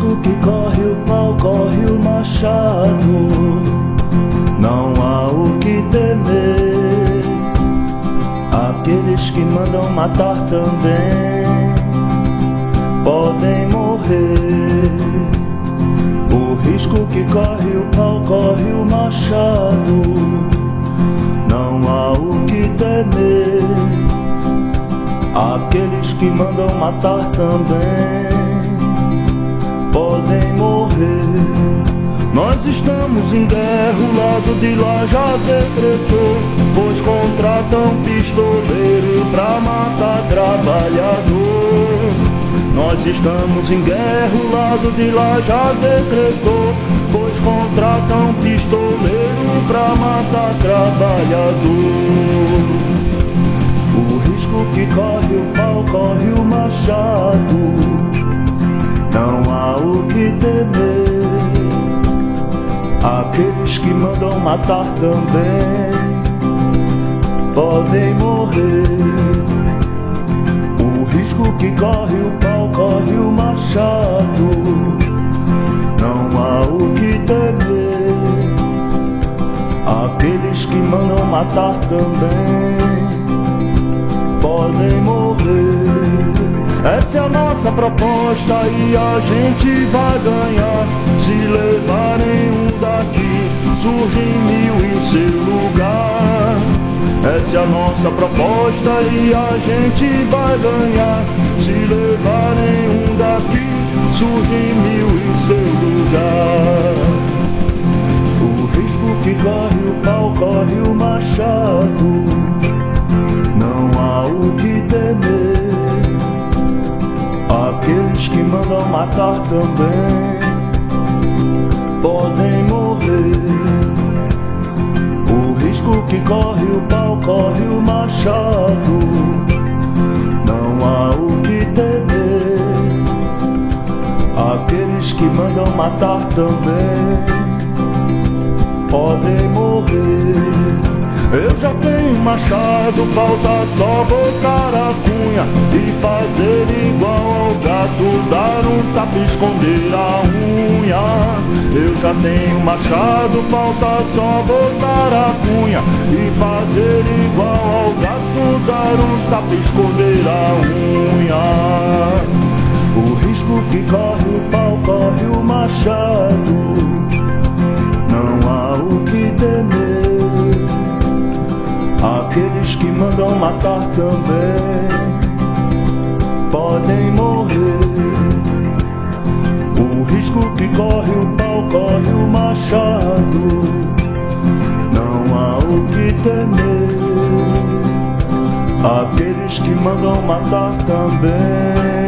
risco que corre o pau, corre o machado. Não há o que temer. Aqueles que mandam matar também podem morrer. O risco que corre o pau, corre o machado. Não há o que temer. Aqueles que mandam matar também podem morrer. Nós estamos em guerra, o lado de lá já decretou, pois contratam pistoleiro pra matar trabalhador. Nós estamos em guerra, o lado de lá já decretou, pois contratam pistoleiro pra matar trabalhador. O risco que corre o pau, corre o machado. Não há o que temer. Aqueles que mandam matar também podem morrer. O risco que corre o pau, corre o machado. Não há o que temer. Aqueles que mandam matar também podem morrer. Essa é a nossa proposta e a gente vai ganhar. Se levarem um daqui, surgem 1000 em seu lugar. Essa é a nossa proposta e a gente vai ganhar. Se levarem um daqui, surgem 1000 em seu lugar. O risco que corre o pau, corre o machado. Não há o que temer. Aqueles que mandam matar também podem morrer. O risco que corre o pau, corre o machado. Não há o que temer. Aqueles que mandam matar também podem morrer. Eu já tenho um machado, falta só botar a cunha e fazer igual ao gato, dar um tapa e esconder a unha. Eu já tenho um machado, falta só botar a cunha e fazer igual ao gato, dar um tapa e esconder a unha. O risco que corre o pau, corre o machado. Não há o que temer. Aqueles que mandam matar também podem morrer. O risco que corre o pau, corre o machado. Não há o que temer. Aqueles que mandam matar também